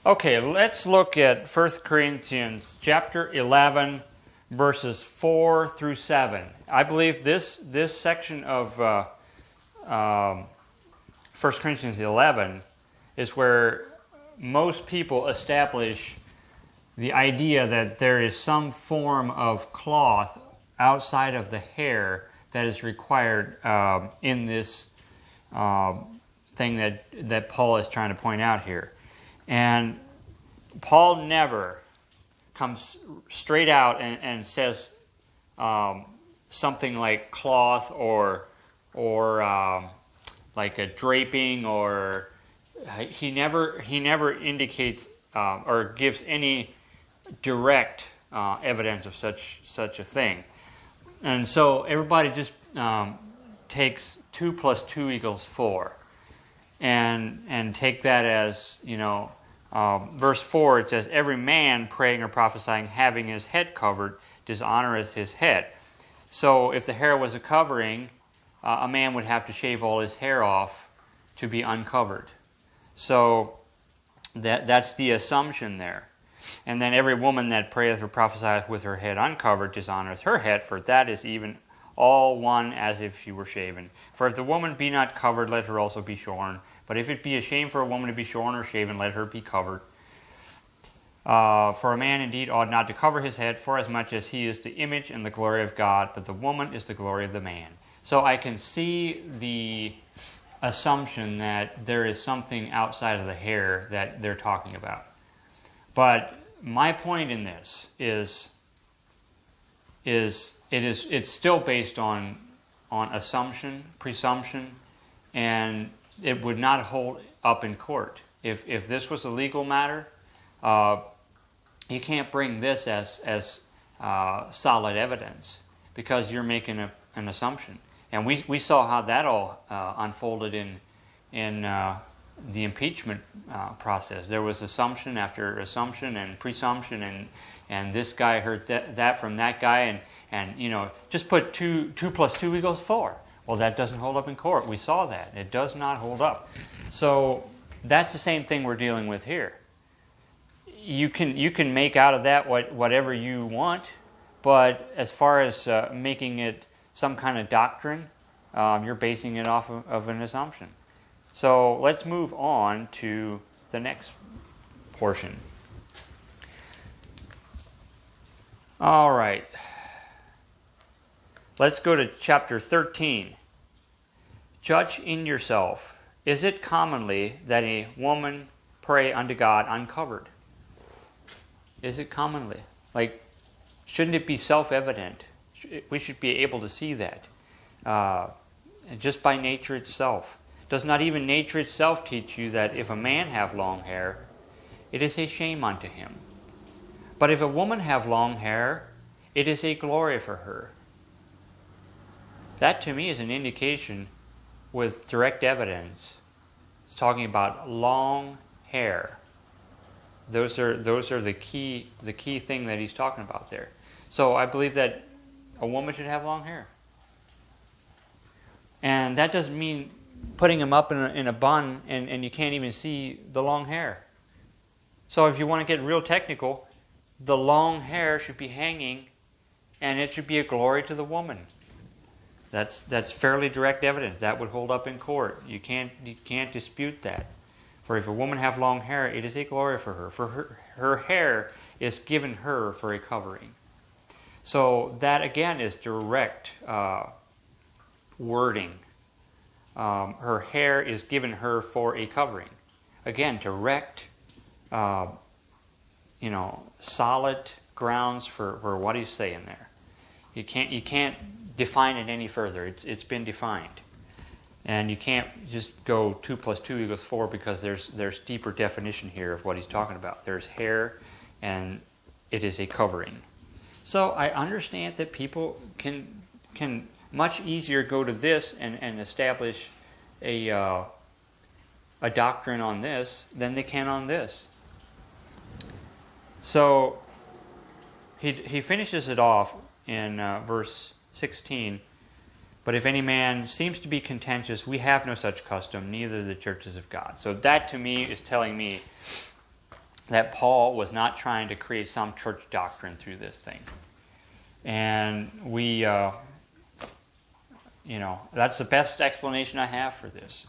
Okay, let's look at 1 Corinthians chapter 11, verses 4 through 7. I believe this section of 1 Corinthians 11 is where most people establish the idea that there is some form of cloth outside of the hair that is required in this thing that Paul is trying to point out here. And Paul never comes straight out and says something like cloth or like a draping, or he never indicates or gives any direct evidence of such a thing. And so everybody just takes 2 + 2 = 4. And take that as, verse 4, it says, every man praying or prophesying having his head covered dishonoreth his head. So if the hair was a covering, a man would have to shave all his hair off to be uncovered. So that's the assumption there. And then every woman that prayeth or prophesieth with her head uncovered dishonoreth her head, for that is even all one as if she were shaven. For if the woman be not covered, let her also be shorn. But if it be a shame for a woman to be shorn or shaven, let her be covered. For a man indeed ought not to cover his head, forasmuch as he is the image and the glory of God, but the woman is the glory of the man. So I can see the assumption that there is something outside of the hair that they're talking about. But my point in this is it's still based on assumption, presumption, and it would not hold up in court. If this was a legal matter, you can't bring this as solid evidence because you're making an assumption. And we saw how that all unfolded in the impeachment process. There was assumption after assumption and presumption, and this guy heard that from that guy, and just put 2 + 2 = 4. Well, that doesn't hold up in court. We saw that. It does not hold up. So that's the same thing we're dealing with here. You can make out of that whatever you want, but as far as making it some kind of doctrine, you're basing it off of an assumption. So let's move on to the next portion. All right. Let's go to chapter 13. Judge in yourself. Is it commonly that a woman pray unto God uncovered? Is it commonly? Shouldn't it be self-evident? We should be able to see that. Just by nature itself. Does not even nature itself teach you that if a man have long hair, it is a shame unto him? But if a woman have long hair, it is a glory for her. That to me is an indication with direct evidence. It's talking about long hair. Those are the key thing that he's talking about there. So I believe that a woman should have long hair. And that doesn't mean putting them up in a bun and you can't even see the long hair. So if you want to get real technical, the long hair should be hanging and it should be a glory to the woman. That's fairly direct evidence. That would hold up in court. You can't dispute that. For if a woman have long hair, it is a glory for her. For her hair is given her for a covering. So that again is direct wording. Her hair is given her for a covering. Again, direct, solid grounds for what he's saying there. You can't define it any further. It's been defined, and you can't just go 2 + 2 = 4 because there's deeper definition here of what he's talking about. There's hair, and it is a covering. So I understand that people can much easier go to this and establish a doctrine on this than they can on this. So he finishes it off in verse 16. But if any man seems to be contentious, we have no such custom, neither the churches of God. So that to me is telling me that Paul was not trying to create some church doctrine through this thing. And we, that's the best explanation I have for this.